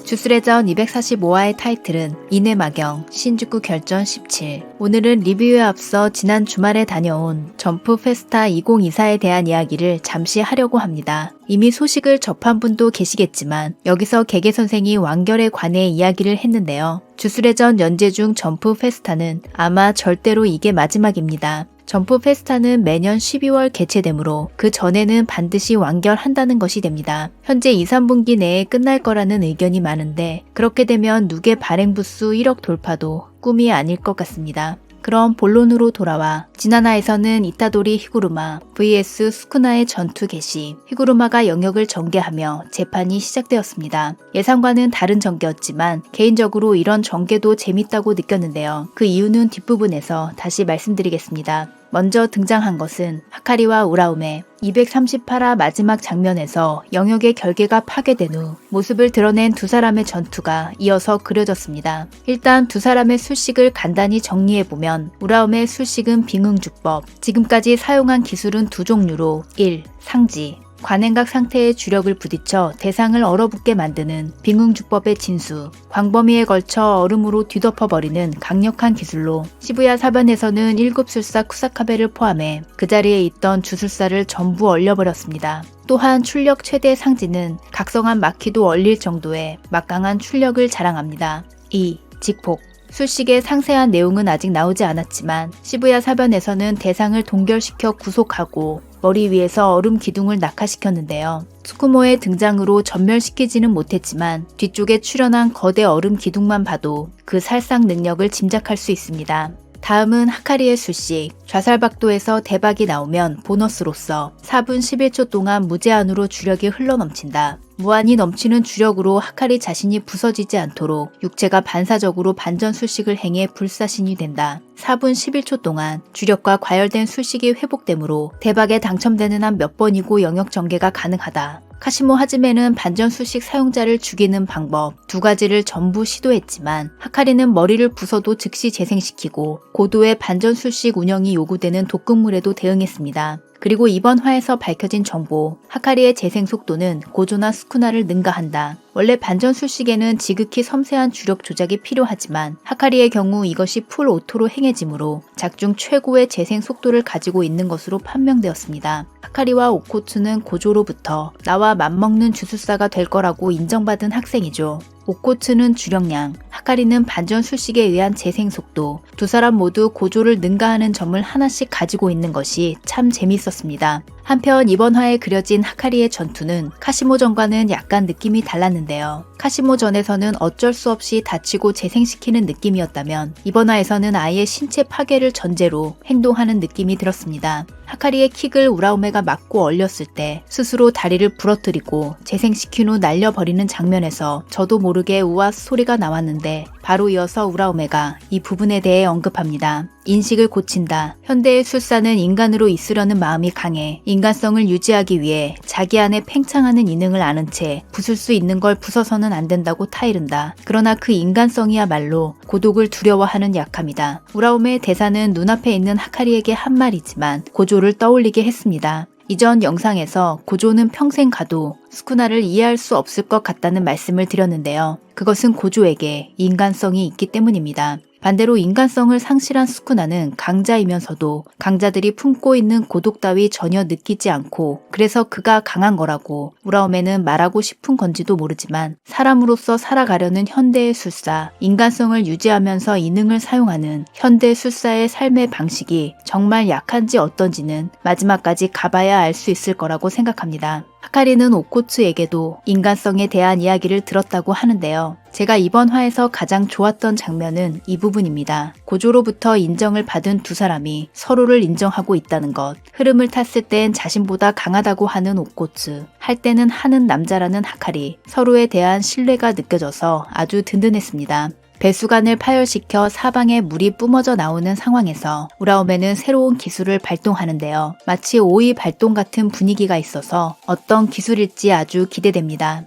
주술회전 245화의 타이틀은 인해마경 신주쿠 결전 17. 오늘은 리뷰에 앞서 지난 주말에 다녀온 점프 페스타 2024에 대한 이야기를 잠시 하려고 합니다. 이미 소식을 접한 분도 계시겠지만 여기서 개개 선생이 완결에 관해 이야기를 했는데요. 주술회전 연재 중 점프 페스타는 아마 절대로 이게 마지막입니다. 점프 페스타는 매년 12월 개최되므로 그 전에는 반드시 완결한다는 것이 됩니다. 현재 2, 3분기 내에 끝날 거라는 의견이 많은데 그렇게 되면 누계 발행 부수 1억 돌파도 꿈이 아닐 것 같습니다. 그럼 본론으로 돌아와 지난화에서는 이타도리 히구르마 vs 스쿠나의 전투 개시, 히구르마가 영역을 전개하며 재판이 시작되었습니다. 예상과는 다른 전개였지만 개인적으로 이런 전개도 재밌다고 느꼈는데요. 그 이유는 뒷부분에서 다시 말씀드리겠습니다. 먼저 등장한 것은 하카리와 우라우메. 238화 마지막 장면에서 영역의 결계가 파괴된 후 모습을 드러낸 두 사람의 전투가 이어서 그려졌습니다. 일단 두 사람의 술식을 간단히 정리해보면 우라우메의 술식은 빙응주법, 지금까지 사용한 기술은 두 종류로 1. 상지, 관행각 상태의 주력을 부딪혀 대상을 얼어붙게 만드는 빙응주법의 진수, 광범위에 걸쳐 얼음으로 뒤덮어버리는 강력한 기술로 시부야 사변에서는 7술사 쿠사카베를 포함해 그 자리에 있던 주술사를 전부 얼려버렸습니다. 또한 출력 최대 상지는 각성한 마키도 얼릴 정도의 막강한 출력을 자랑합니다. 2. 직폭. 술식의 상세한 내용은 아직 나오지 않았지만 시부야 사변에서는 대상을 동결시켜 구속하고 머리 위에서 얼음 기둥을 낙하시켰는데요. 스쿠모의 등장으로 전멸시키지는 못했지만 뒤쪽에 출현한 거대 얼음 기둥만 봐도 그 살상 능력을 짐작할 수 있습니다. 다음은 하카리의 술식. 좌살박도에서 대박이 나오면 보너스로서 4분 11초 동안 무제한으로 주력이 흘러넘친다. 무한히 넘치는 주력으로 하카리 자신이 부서지지 않도록 육체가 반사적으로 반전 술식을 행해 불사신이 된다. 4분 11초 동안 주력과 과열된 술식이 회복되므로 대박에 당첨되는 한 몇 번이고 영역 전개가 가능하다. 카시모 하즈메는 반전 술식 사용자를 죽이는 방법 두 가지를 전부 시도했지만 하카리는 머리를 부숴도 즉시 재생시키고 고도의 반전 술식 운영이 요구되는 독극물에도 대응했습니다. 그리고 이번 화에서 밝혀진 정보, 하카리의 재생 속도는 고조나 스쿠나를 능가한다. 원래 반전 술식에는 지극히 섬세한 주력 조작이 필요하지만 하카리의 경우 이것이 풀 오토로 행해지므로 작중 최고의 재생 속도를 가지고 있는 것으로 판명되었습니다. 하카리와 오코츠는 고조로부터 나와 맞먹는 주술사가 될 거라고 인정받은 학생이죠. 오코츠는 주력량, 하카리는 반전 술식에 의한 재생 속도, 두 사람 모두 고조를 능가하는 점을 하나씩 가지고 있는 것이 참 재밌었습니다. 한편 이번 화에 그려진 하카리의 전투는 카시모전과는 약간 느낌이 달랐는데요. 카시모전에서는 어쩔 수 없이 다치고 재생시키는 느낌이었다면 이번 화에서는 아예 신체 파괴를 전제로 행동하는 느낌이 들었습니다. 하카리의 킥을 우라우메가 맞고 얼렸을 때 스스로 다리를 부러뜨리고 재생시킨 후 날려버리는 장면에서 저도 모르게 우아스 소리가 나왔는데 바로 이어서 우라우메가 이 부분에 대해 언급합니다. 인식을 고친다. 현대의 술사는 인간으로 있으려는 마음이 강해 인간성을 유지하기 위해 자기 안에 팽창하는 이능을 아는 채 부술 수 있는 걸 부숴서는 안 된다고 타이른다. 그러나 그 인간성이야말로 고독을 두려워하는 약함이다. 우라우메의 대사는 눈앞에 있는 하카리에게 한 말이지만 고조를 떠올리게 했습니다. 이전 영상에서 고조는 평생 가도 스쿠나를 이해할 수 없을 것 같다는 말씀을 드렸는데요. 그것은 고조에게 인간성이 있기 때문입니다. 반대로 인간성을 상실한 스쿠나는 강자이면서도 강자들이 품고 있는 고독 따위 전혀 느끼지 않고 그래서 그가 강한 거라고 우라오메는 말하고 싶은 건지도 모르지만 사람으로서 살아가려는 현대의 술사, 인간성을 유지하면서 이능을 사용하는 현대 술사의 삶의 방식이 정말 약한지 어떤지는 마지막까지 가봐야 알 수 있을 거라고 생각합니다. 하카리는 오코츠에게도 인간성에 대한 이야기를 들었다고 하는데요. 제가 이번 화에서 가장 좋았던 장면은 이 부분입니다. 고조로부터 인정을 받은 두 사람이 서로를 인정하고 있다는 것. 흐름을 탔을 땐 자신보다 강하다고 하는 오코츠, 할 때는 하는 남자라는 하카리. 서로에 대한 신뢰가 느껴져서 아주 든든했습니다. 배수관을 파열시켜 사방에 물이 뿜어져 나오는 상황에서 우라오메는 새로운 기술을 발동하는데요. 마치 오이 발동 같은 분위기가 있어서 어떤 기술일지 아주 기대됩니다.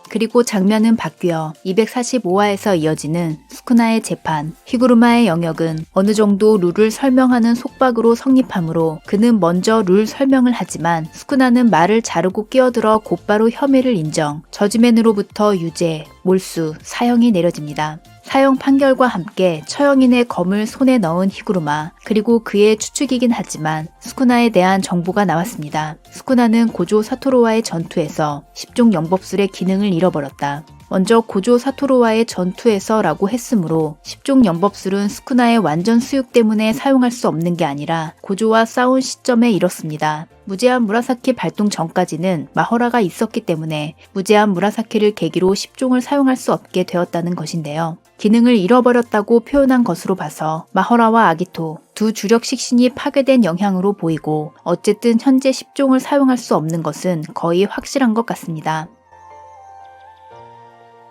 그리고 장면은 바뀌어 245화에서 이어지는 스쿠나의 재판. 히구르마의 영역은 어느 정도 룰을 설명하는 속박으로 성립하므로 그는 먼저 룰 설명을 하지만 스쿠나는 말을 자르고 끼어들어 곧바로 혐의를 인정. 저지맨으로부터 유죄, 몰수, 사형이 내려집니다. 사형 판결과 함께 처형인의 검을 손에 넣은 히구르마, 그리고 그의 추측이긴 하지만 스쿠나에 대한 정보가 나왔습니다. 스쿠나는 고조 사토루와의 전투에서 10종 영법술의 기능을 잃어버렸다. 먼저 고조 사토루와의 전투에서 라고 했으므로 10종 영법술은 스쿠나의 완전 수육 때문에 사용할 수 없는 게 아니라 고조와 싸운 시점에 이렇습니다. 무제한 무라사키 발동 전까지는 마허라가 있었기 때문에 무제한 무라사키를 계기로 10종을 사용할 수 없게 되었다는 것인데요. 기능을 잃어버렸다고 표현한 것으로 봐서 마허라와 아기토 두 주력 식신이 파괴된 영향으로 보이고 어쨌든 현재 10종을 사용할 수 없는 것은 거의 확실한 것 같습니다.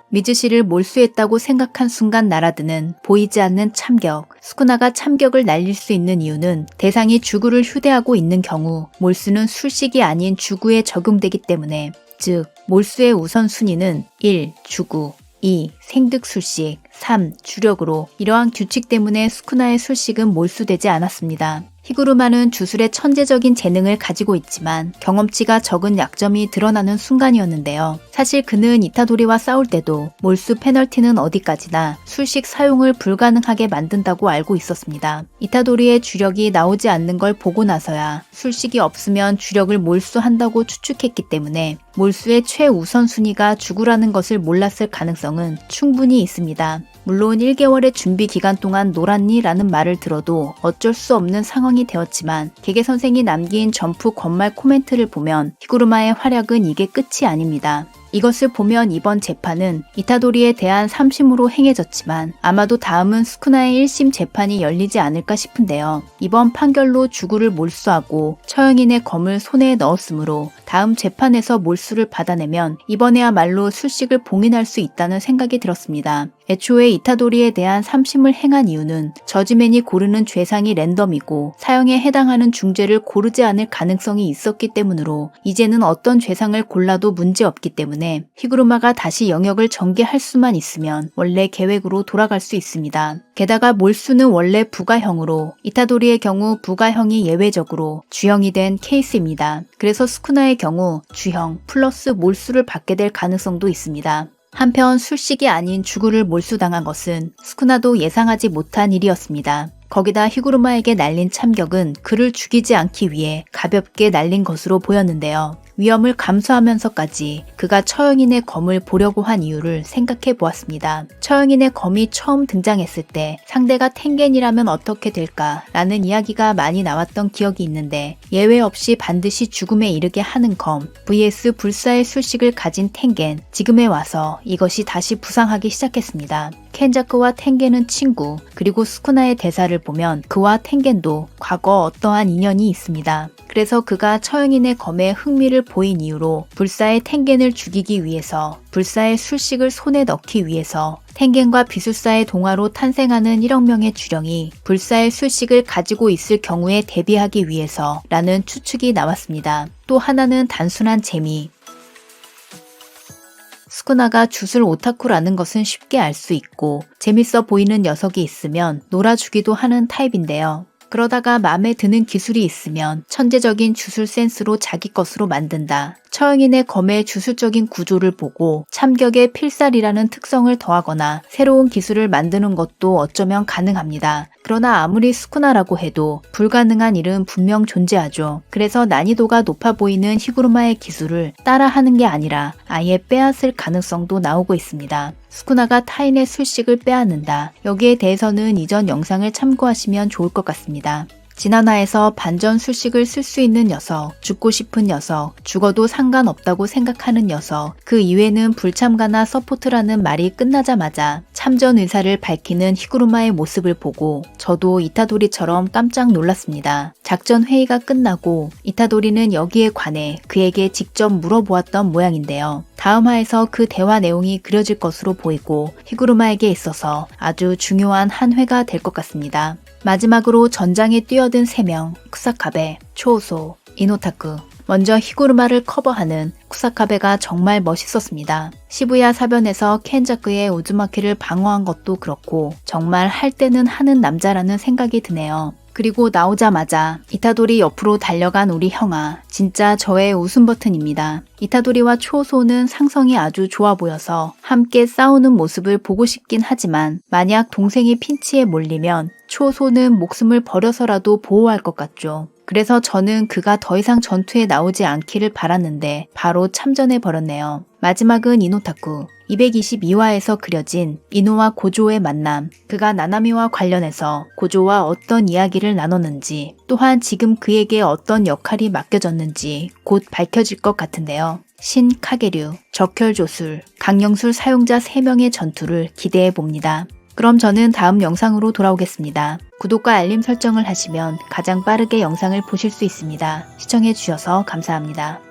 미즈시를 몰수했다고 생각한 순간 날아드는 보이지 않는 참격. 스쿠나가 참격을 날릴 수 있는 이유는 대상이 주구를 휴대하고 있는 경우 몰수는 술식이 아닌 주구에 적용되기 때문에, 즉 몰수의 우선순위는 1. 주구, 2. 생득 술식, 3. 주력으로 이러한 규칙 때문에 스쿠나의 술식은 몰수되지 않았습니다. 히구르마는 주술의 천재적인 재능을 가지고 있지만 경험치가 적은 약점이 드러나는 순간이었는데요. 사실 그는 이타도리와 싸울 때도 몰수 페널티는 어디까지나 술식 사용을 불가능하게 만든다고 알고 있었습니다. 이타도리의 주력이 나오지 않는 걸 보고 나서야 술식이 없으면 주력을 몰수한다고 추측했기 때문에 몰수의 최우선순위가 주구라는 것을 몰랐을 가능성은 충분히 있습니다. 물론 1개월의 준비 기간 동안 놀았니? 라는 말을 들어도 어쩔 수 없는 상황이 되었지만 개개 선생이 남긴 점프 권말 코멘트를 보면 히구르마의 활약은 이게 끝이 아닙니다. 이것을 보면 이번 재판은 이타도리에 대한 3심으로 행해졌지만 아마도 다음은 스쿠나의 1심 재판이 열리지 않을까 싶은데요. 이번 판결로 주구를 몰수하고 처형인의 검을 손에 넣었으므로 다음 재판에서 몰수를 받아내면 이번에야말로 술식을 봉인할 수 있다는 생각이 들었습니다. 애초에 이타도리에 대한 3심을 행한 이유는 저지맨이 고르는 죄상이 랜덤이고 사형에 해당하는 중죄를 고르지 않을 가능성이 있었기 때문으로 이제는 어떤 죄상을 골라도 문제없기 때문에 히구르마가 다시 영역을 전개할 수만 있으면 원래 계획으로 돌아갈 수 있습니다. 게다가 몰수는 원래 부가형으로 이타도리의 경우 부가형이 예외적으로 주형이 된 케이스입니다. 그래서 스쿠나의 경우 주형 플러스 몰수를 받게 될 가능성도 있습니다. 한편 술식이 아닌 주구를 몰수당한 것은 스쿠나도 예상하지 못한 일이었습니다. 거기다 히구르마에게 날린 참격은 그를 죽이지 않기 위해 가볍게 날린 것으로 보였는데요. 위험을 감수하면서까지 그가 처형인의 검을 보려고 한 이유를 생각해 보았습니다. 처형인의 검이 처음 등장했을 때 상대가 텐겐이라면 어떻게 될까 라는 이야기가 많이 나왔던 기억이 있는데 예외 없이 반드시 죽음에 이르게 하는 검 vs 불사의 술식을 가진 텐겐, 지금에 와서 이것이 다시 부상하기 시작했습니다. 켄자크와 텐겐은 친구, 그리고 스쿠나의 대사를 보면 그와 텐겐도 과거 어떠한 인연이 있습니다. 그래서 그가 처형인의 검에 흥미를 보인 이유로 불사의 텐겐을 죽이기 위해서, 불사의 술식을 손에 넣기 위해서 텐겐과 비술사의 동화로 탄생하는 1억 명의 주령이 불사의 술식을 가지고 있을 경우에 대비하기 위해서 라는 추측이 나왔습니다. 또 하나는 단순한 재미. 스쿠나가 주술 오타쿠라는 것은 쉽게 알 수 있고 재밌어 보이는 녀석이 있으면 놀아주기도 하는 타입인데요. 그러다가 마음에 드는 기술이 있으면 천재적인 주술 센스로 자기 것으로 만든다. 처형인의 검의 주술적인 구조를 보고 참격의 필살이라는 특성을 더하거나 새로운 기술을 만드는 것도 어쩌면 가능합니다. 그러나 아무리 스쿠나라고 해도 불가능한 일은 분명 존재하죠. 그래서 난이도가 높아 보이는 히구르마의 기술을 따라하는 게 아니라 아예 빼앗을 가능성도 나오고 있습니다. 스쿠나가 타인의 술식을 빼앗는다. 여기에 대해서는 이전 영상을 참고하시면 좋을 것 같습니다. 지난화에서 반전 술식을 쓸 수 있는 녀석, 죽고 싶은 녀석, 죽어도 상관없다고 생각하는 녀석, 그 이외는 불참가나 서포트라는 말이 끝나자마자 참전 의사를 밝히는 히구르마의 모습을 보고 저도 이타도리처럼 깜짝 놀랐습니다. 작전 회의가 끝나고 이타도리는 여기에 관해 그에게 직접 물어보았던 모양인데요. 다음 화에서 그 대화 내용이 그려질 것으로 보이고 히구르마에게 있어서 아주 중요한 한 회가 될 것 같습니다. 마지막으로 전장에 뛰어든 3명, 쿠사카베, 초오소, 이노타쿠. 먼저 히구르마를 커버하는 쿠사카베가 정말 멋있었습니다. 시부야 사변에서 켄자쿠의 우즈마키를 방어한 것도 그렇고 정말 할 때는 하는 남자라는 생각이 드네요. 그리고 나오자마자 이타도리 옆으로 달려간 우리 형아, 진짜 저의 웃음 버튼입니다. 이타도리와 초소는 상성이 아주 좋아 보여서 함께 싸우는 모습을 보고 싶긴 하지만 만약 동생이 핀치에 몰리면 초소는 목숨을 버려서라도 보호할 것 같죠. 그래서 저는 그가 더 이상 전투에 나오지 않기를 바랐는데 바로 참전해 버렸네요. 마지막은 이노타쿠. 222화에서 그려진 이노와 고조의 만남, 그가 나나미와 관련해서 고조와 어떤 이야기를 나눴는지, 또한 지금 그에게 어떤 역할이 맡겨졌는지 곧 밝혀질 것 같은데요. 신 카게류, 적혈조술, 강령술 사용자 3명의 전투를 기대해 봅니다. 그럼 저는 다음 영상으로 돌아오겠습니다. 구독과 알림 설정을 하시면 가장 빠르게 영상을 보실 수 있습니다. 시청해 주셔서 감사합니다.